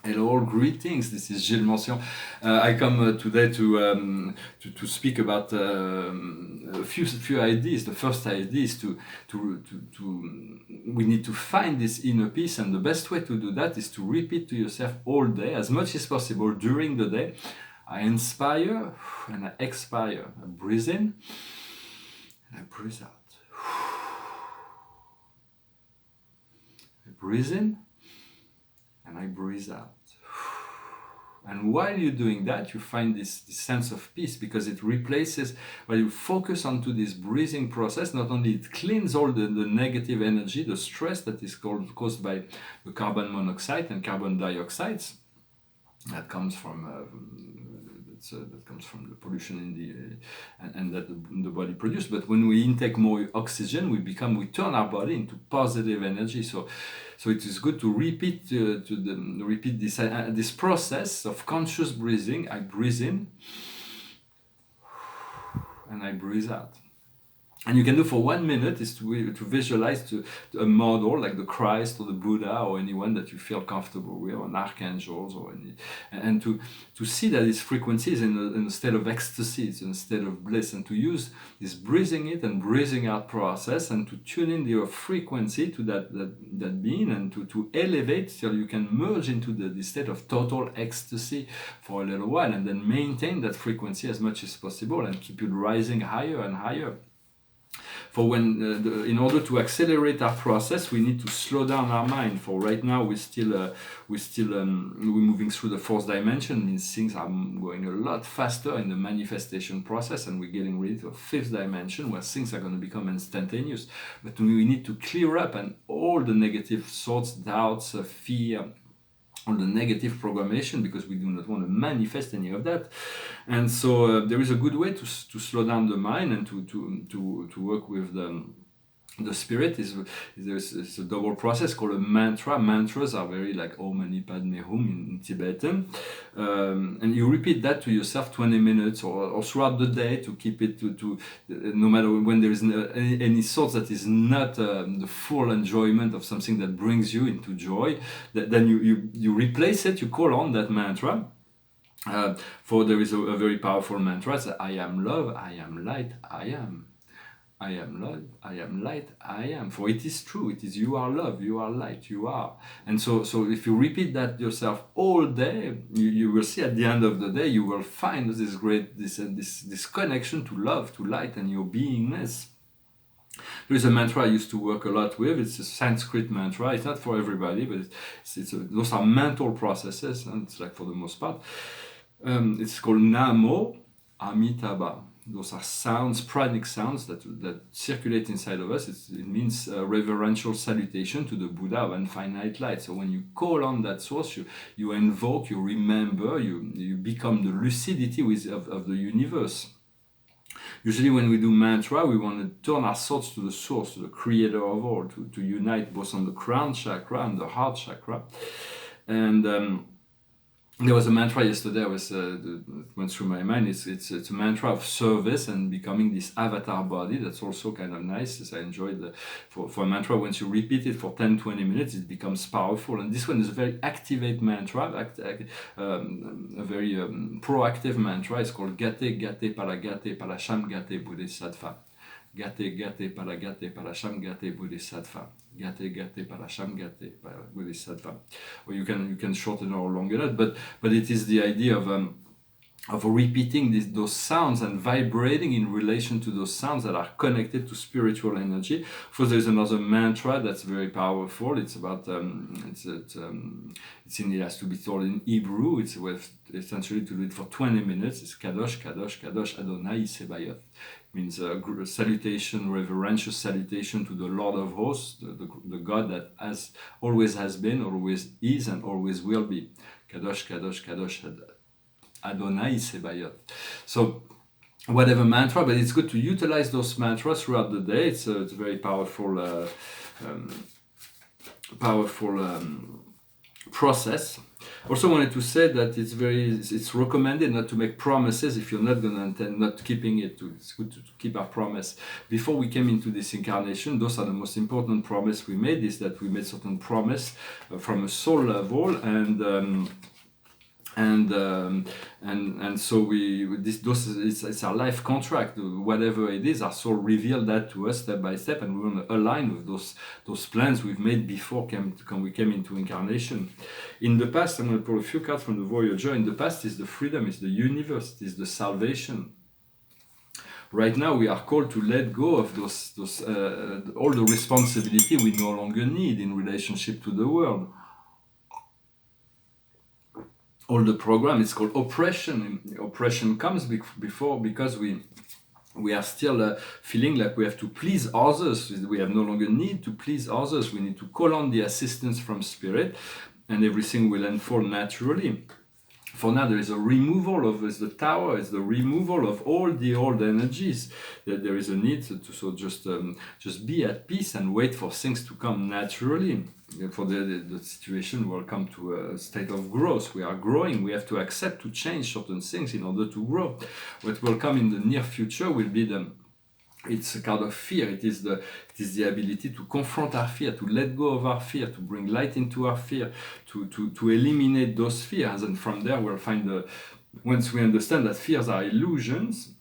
Hello, greetings. This is Gillesmansillon. I come today to speak about a few ideas. The first idea is we need to find this inner peace, and the best way to do that is to repeat to yourself all day, as much as possible during the day. I inspire and I expire. I breathe in and I breathe out. I breathe in and I breathe out. And while you're doing that, you find this sense of peace, because it replaces, while you focus onto this breathing process, not only it cleans all the negative energy, the stress that is caused by the carbon monoxide and carbon dioxide that comes from the pollution in and that the body produces. But when we intake more oxygen, we turn our body into positive energy. So it is good to repeat this process of conscious breathing. I breathe in and I breathe out. And you can do for 1 minute is to visualize a model like the Christ or the Buddha or anyone that you feel comfortable with, or an archangels or any, and to see that this frequency is in a state of ecstasy, it's in a state of bliss, and to use this breathing in and breathing out process and to tune in your frequency to that being, and to elevate till you can merge into the state of total ecstasy for a little while, and then maintain that frequency as much as possible and keep it rising higher and higher. For when, in order to accelerate our process, we need to slow down our mind. For right now, we're moving through the fourth dimension. Means things are going a lot faster in the manifestation process, and we're getting ready to a fifth dimension where things are going to become instantaneous. But we need to clear up and all the negative thoughts, doubts, fear, all the negative programmation, because we do not want to manifest any of that. And so there is a good way to slow down the mind and to work with the spirit. There's a double process called a mantra. Mantras are very like Om Mani Padme Hum in Tibetan, and you repeat that to yourself 20 minutes or throughout the day to keep it to no matter when there is any thought that is not the full enjoyment of something that brings you into joy, then you replace it, you call on that mantra. For there is a very powerful mantra. It's I am love, I am light, I am. I am love, I am light, I am. For it is true, it is you are love, you are light, you are. And so if you repeat that yourself all day, you will see at the end of the day, you will find this connection to love, to light, and your beingness. There is a mantra I used to work a lot with. It's a Sanskrit mantra. It's not for everybody, but those are mental processes, and it's like for the most part. It's called Namo Amitabha. Those are sounds, pranic sounds that circulate inside of us. It means reverential salutation to the Buddha of infinite light. So when you call on that source, you invoke, you remember, you become the lucidity of the universe. Usually when we do mantra, we want to turn our thoughts to the source, to the creator of all, to unite both on the crown chakra and the heart chakra. And there was a mantra yesterday went through my mind. It's a mantra of service and becoming this avatar body. That's also kind of nice, as I enjoyed for a mantra. Once you repeat it for 10-20 minutes, it becomes powerful. And this one is a very activate mantra, a very proactive mantra. It's called Gate Gate Paragate Parasham Gate Bodhisattva. Gate Gate Paragate Parasham Gate Bodhisattva. Gate Gate Parasham Gate Bodhisattva. Or you can shorten or longer that, but it is the idea of repeating those sounds and vibrating in relation to those sounds that are connected to spiritual energy. Of course, there's another mantra that's very powerful. It's about it has to be told in Hebrew. It's essentially to do it for 20 minutes. It's Kadosh Kadosh Kadosh Adonai Sebayoth. Means a salutation, reverential salutation to the Lord of hosts, the God that always has been, always is, and always will be. Kadosh, Kadosh, Kadosh, Adonai Sebayoth. So, whatever mantra, but it's good to utilize those mantras throughout the day. It's a very powerful process. Also wanted to say that it's recommended not to make promises if you're not going to intend not keeping it. It's good to keep our promise. Before we came into this incarnation, those are the most important promise we made, is that we made certain promise from a soul level, and so it's our life contract. Whatever it is, our soul revealed that to us step by step, and we want to align with those plans we've made before we came into incarnation. In the past, I'm going to pull a few cards from the Voyager. In the past is the freedom, is the universe, it is the salvation. Right now, we are called to let go of all the responsibility we no longer need in relationship to the world. All the program, it's called oppression. Oppression comes before because we are still feeling like we have to please others. We have no longer need to please others. We need to call on the assistance from spirit, and everything will unfold naturally. For now, there is a removal of the tower. It's the removal of all the old energies. That there is a need to just be at peace and wait for things to come naturally. For the situation will come to a state of growth. We are growing. We have to accept to change certain things in order to grow. What will come in the near future will be it's a kind of fear. It is the ability to confront our fear, to let go of our fear, to bring light into our fear, to eliminate those fears. And from there, we'll find once we understand that fears are illusions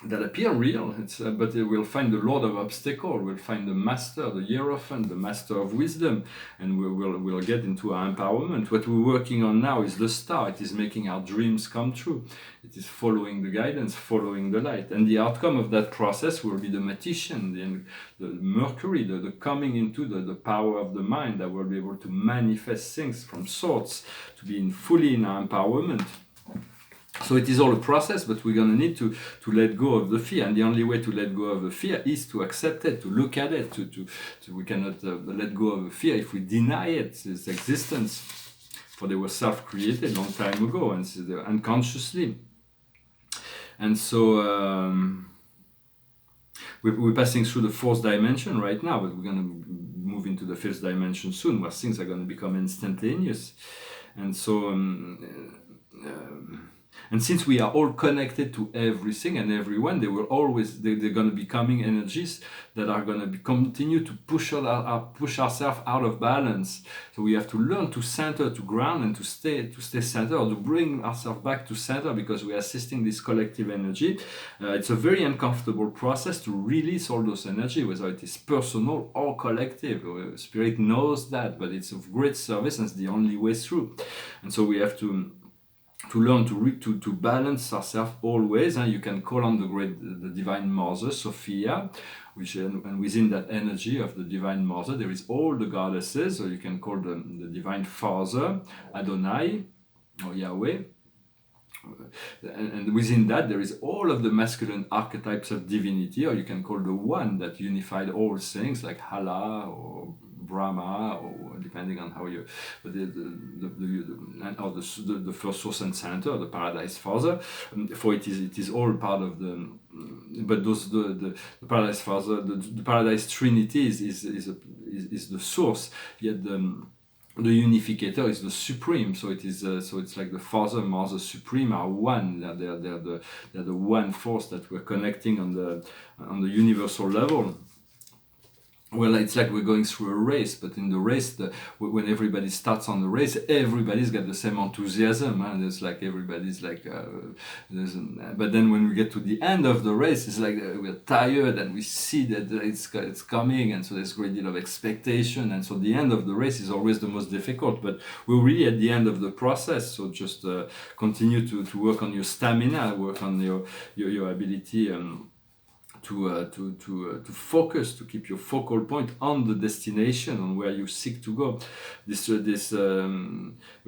that appear real, but we'll find the Lord of Obstacle, we'll find the Master, the Hierophant, the Master of Wisdom, and we'll get into our empowerment. What we're working on now is the star. It is making our dreams come true. It is following the guidance, following the light. And the outcome of that process will be the magician, the Mercury, the coming into the power of the mind, that will be able to manifest things from source, to be fully in our empowerment. So it is all a process, but we're going to need to let go of the fear. And the only way to let go of the fear is to accept it, to look at it. We cannot let go of the fear if we deny its existence. For they were self-created long time ago, and so unconsciously. And so we're passing through the fourth dimension right now, but we're going to move into the fifth dimension soon, where things are going to become instantaneous. And so... and since we are all connected to everything and everyone, they're going to be coming energies that are going to continue to push ourselves out of balance. So we have to learn to center, to ground, and to stay centered, or to bring ourselves back to center, because we are assisting this collective energy. It's a very uncomfortable process to release all those energy, whether it is personal or collective. Spirit knows that, but it's of great service, and it's the only way through. And so we have to learn to balance ourselves always, and you can call on the Divine Mother, Sophia, and within that energy of the Divine Mother, there is all the goddesses, or you can call them the Divine Father, Adonai, or Yahweh. And within that, there is all of the masculine archetypes of divinity, or you can call the one that unified all things, like Allah or Brahma, or depending on how you, but the first source and center, the Paradise Father. For it is all part of the. But the Paradise Father, the Paradise Trinity is the source. Yet the unificator is the supreme. So it is. So it's like the Father, Mother, Supreme are one. They're the one force that we're connecting on the universal level. Well, it's like we're going through a race, but in the race, when everybody starts on the race, everybody's got the same enthusiasm, and it's like everybody's like, but then when we get to the end of the race, it's like we're tired and we see that it's coming, and so there's a great deal of expectation, and so the end of the race is always the most difficult, but we're really at the end of the process. So just continue to work on your stamina, work on your ability. To focus, to keep your focal point on the destination, on where you seek to go.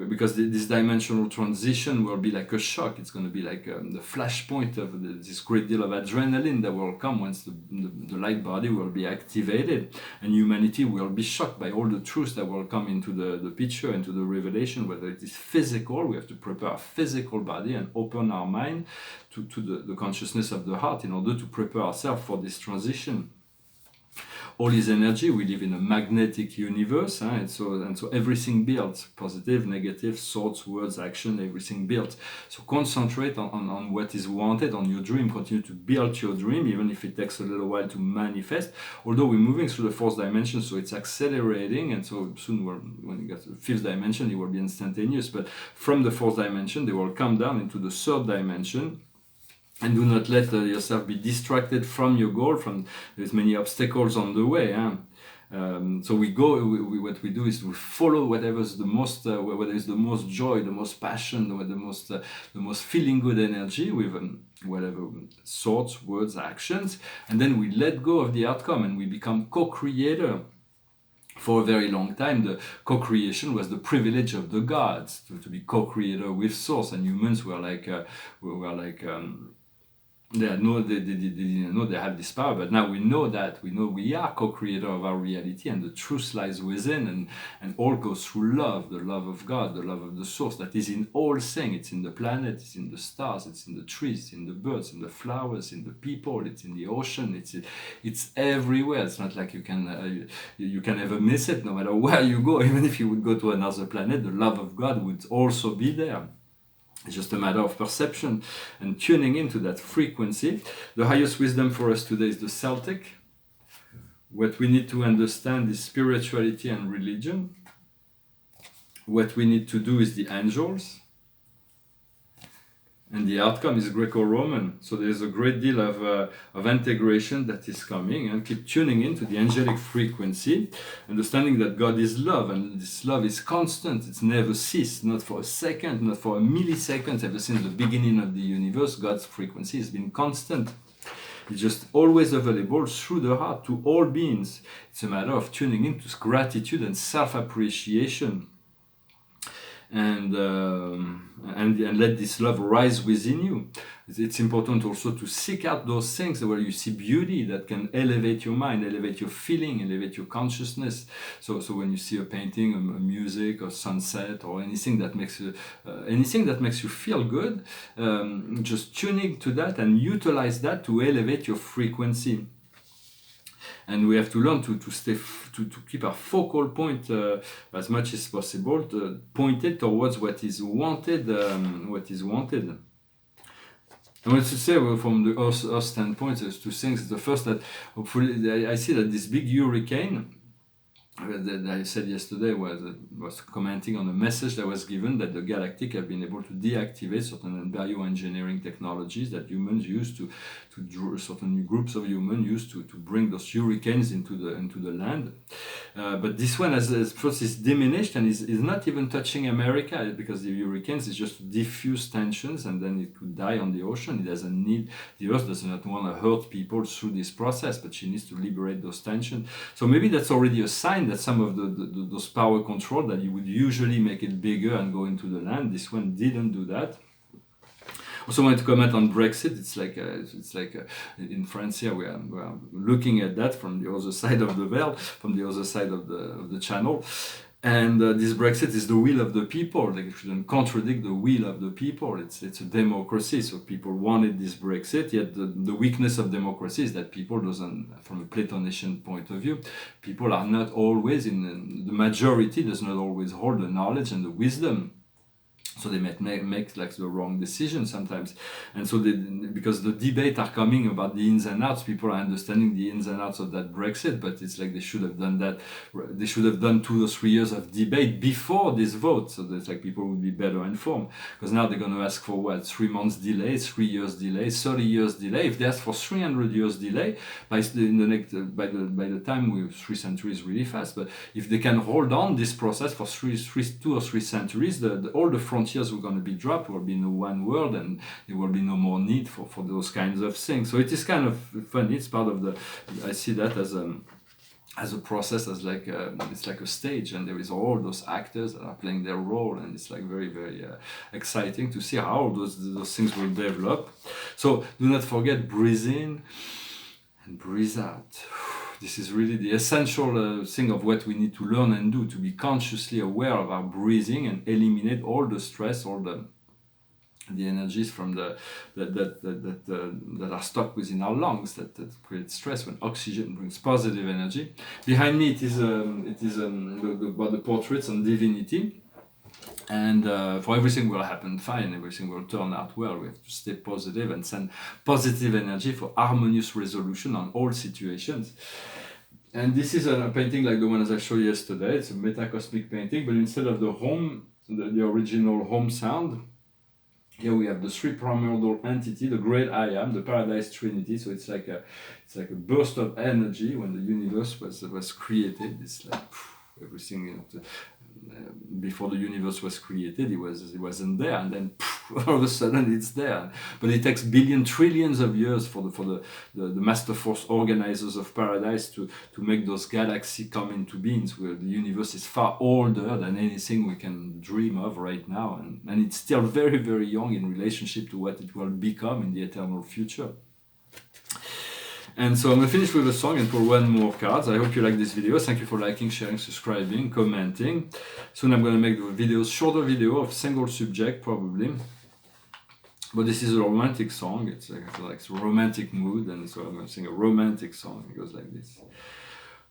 Because this dimensional transition will be like a shock. It's going to be like the flashpoint of this great deal of adrenaline that will come once the light body will be activated, and humanity will be shocked by all the truths that will come into the picture, into the revelation. Whether it is physical, we have to prepare our physical body and open our mind to the consciousness of the heart in order to prepare ourselves for this transition. all is energy. We live in a magnetic universe, and so everything builds, positive, negative, thoughts, words, action, everything builds. So concentrate on what is wanted, on your dream. Continue to build your dream, even if it takes a little while to manifest. Although we're moving through the fourth dimension, so it's accelerating, and so soon when you get to the fifth dimension, it will be instantaneous. But from the fourth dimension, they will come down into the third dimension. And do not let yourself be distracted from your goal. There's many obstacles on the way. So what we do is we follow whatever is the most joy, the most passion, the most feeling good energy with whatever thoughts, words, actions, and then we let go of the outcome and we become co-creator. For a very long time, the co-creation was the privilege of the gods to be co-creator with source, and humans were like they didn't know they had this power, but now we know we are co-creator of our reality, and the truth lies within, and all goes through love, the love of God, the love of the source that is in all things. It's in the planet, it's in the stars, it's in the trees, it's in the birds, in the flowers, in the people, it's in the ocean, it's everywhere. It's not like you can ever miss it, no matter where you go. Even if you would go to another planet, the love of God would also be there. It's just a matter of perception and tuning into that frequency. The highest wisdom for us today is the Celtic. What we need to understand is spirituality and religion. What we need to do is the angels. And the outcome is Greco-Roman. So there's a great deal of integration that is coming, and keep tuning into the angelic frequency, understanding that God is love, and this love is constant. It's never ceased, not for a second, not for a millisecond. Ever since the beginning of the universe, God's frequency has been constant. It's just always available through the heart to all beings. It's a matter of tuning into gratitude and self-appreciation. And let this love rise within you. It's important also to seek out those things where you see beauty that can elevate your mind, elevate your feeling, elevate your consciousness. So when you see a painting, a music, or sunset, or anything that makes you feel good, just tuning to that and utilize that to elevate your frequency. And we have to learn to keep our focal point as much as possible, pointed towards what is wanted. I want to say, from the Earth standpoint, there's two things. The first, that hopefully I see that this big hurricane that I said yesterday was commenting on a message that was given that the Galactic have been able to deactivate certain bioengineering technologies that humans use to draw, certain groups of humans use to bring those hurricanes into the land. But this one first is diminished and is not even touching America, because the hurricanes is just diffuse tensions, and then it could die on the ocean. The Earth does not want to hurt people through this process, but she needs to liberate those tensions. So maybe that's already a sign that some of those power control that you would usually make it bigger and go into the land, this one didn't do that. Also wanted to comment on Brexit. It's like in France here we are looking at that from the other side of the veil, from the other side of the channel. And this Brexit is the will of the people. Like, it shouldn't contradict the will of the people. It's a democracy, so people wanted this Brexit. Yet the weakness of democracy is that people from a Platonician point of view, people are not always the majority does not always hold the knowledge and the wisdom. So they might make like the wrong decision sometimes, and so because the debate are coming about the ins and outs, people are understanding the ins and outs of that Brexit. But it's like they should have done that. They should have done 2 or 3 years of debate before this vote, so that like people would be better informed. Because now they're going to ask for what, 3 months delay, 3 years delay, 30 years delay. If they ask for 300 years delay, by the time we 3 centuries really fast. But if they can hold on this process for 2 or 3 centuries, all the frontiers were going to be dropped. There will be no one world, and there will be no more need for those kinds of things. So it is kind of funny. It's part of I see that as a process, as like it's like a stage, and there is all those actors that are playing their role, and it's like very, very exciting to see how those things will develop. So do not forget, breathe in and breathe out. This is really the essential thing of what we need to learn and do, to be consciously aware of our breathing and eliminate all the stress, all the the energies from that are stuck within our lungs that create stress. When oxygen brings positive energy. Behind me it is the portraits on divinity. And for everything will happen fine, everything will turn out well. We have to stay positive and send positive energy for harmonious resolution on all situations. And this is a painting like the one as I showed you yesterday. It's a metacosmic painting, but instead of the home, the original home sound, here we have the three primordial entity, the great I am, the paradise trinity. So it's like a burst of energy when the universe was created. It's like everything before the universe was created, it wasn't there, and then all of a sudden it's there. But it takes billions, trillions of years for the master force organizers of paradise to make those galaxies come into being, where the universe is far older than anything we can dream of right now, and it's still very, very young in relationship to what it will become in the eternal future. And so I'm going to finish with a song and pull one more card. I hope you like this video. Thank you for liking, sharing, subscribing, commenting. Soon I'm going to make the videos, shorter video of single subject probably. But this is a romantic song. It's like a romantic mood, and so I'm going to sing a romantic song. It goes like this.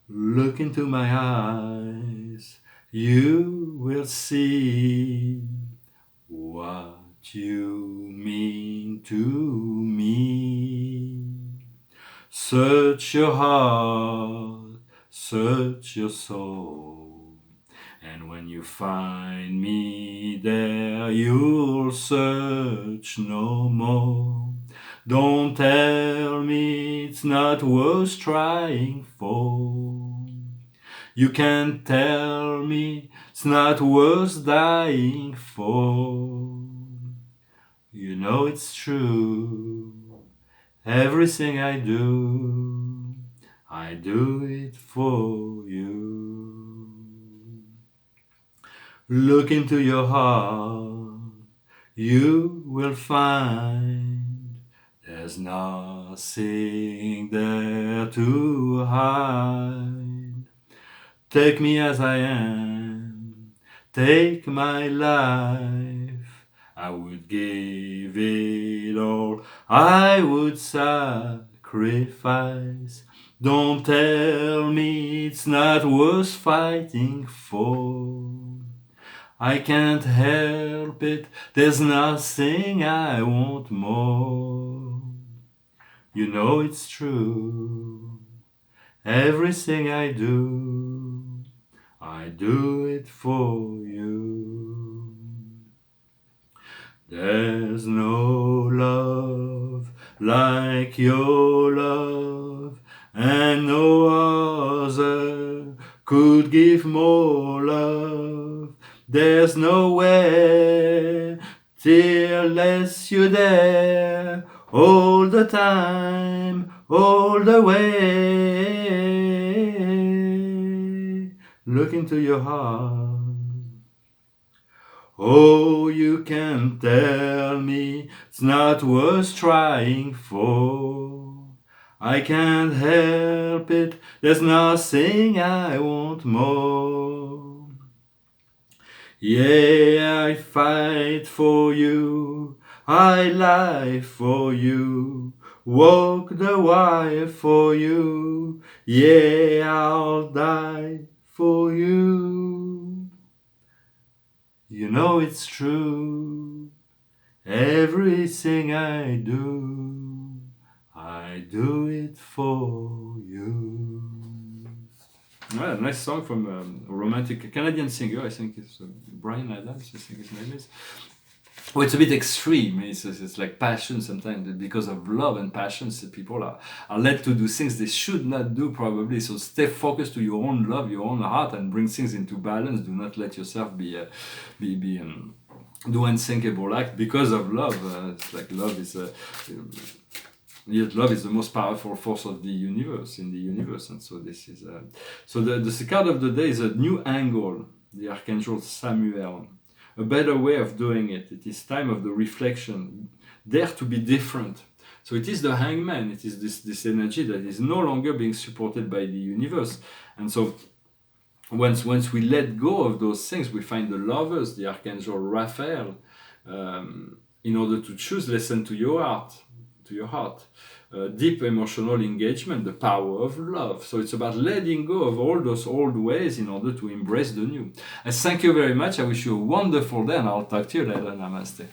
Look into my eyes, you will see what you mean to me. Search your heart, search your soul, and when you find me there, you'll search no more. Don't tell me it's not worth trying for. You can't tell me it's not worth dying for. You know it's true. Everything I do it for you. Look into your heart, you will find there's nothing there to hide. Take me as I am, take my life. I would give it all, I would sacrifice. Don't tell me it's not worth fighting for. I can't help it, there's nothing I want more. You know it's true, everything I do it for you. There's no love like your love, and no other could give more love. There's nowhere till less you're there, all the time, all the way. Look into your heart. Oh, you can tell me it's not worth trying for. I can't help it, there's nothing I want more. Yeah, I fight for you, I lie for you, walk the wire for you. Yeah, I'll die for you. You know it's true, everything I do it for you. Well, a nice song from a romantic Canadian singer, I think it's Brian Adams, I think his name is. Well, it's a bit extreme. It's like passion sometimes. Because of love and passion, people are led to do things they should not do probably. So stay focused to your own love, your own heart, and bring things into balance. Do not let yourself do unthinkable act because of love. It's like love is yet love is the most powerful force of the universe, in the universe. And so this is so the card of the day is a new angle, the Archangel Samuel. A better way of doing it. It is time of the reflection, dare to be different. So it is the hangman, it is this energy that is no longer being supported by the universe. And so once we let go of those things, we find the lovers, the Archangel Raphael, in order to choose, listen to your heart, to your heart. Deep emotional engagement, the power of love. So it's about letting go of all those old ways in order to embrace the new. And thank you very much. I wish you a wonderful day, and I'll talk to you later. Namaste.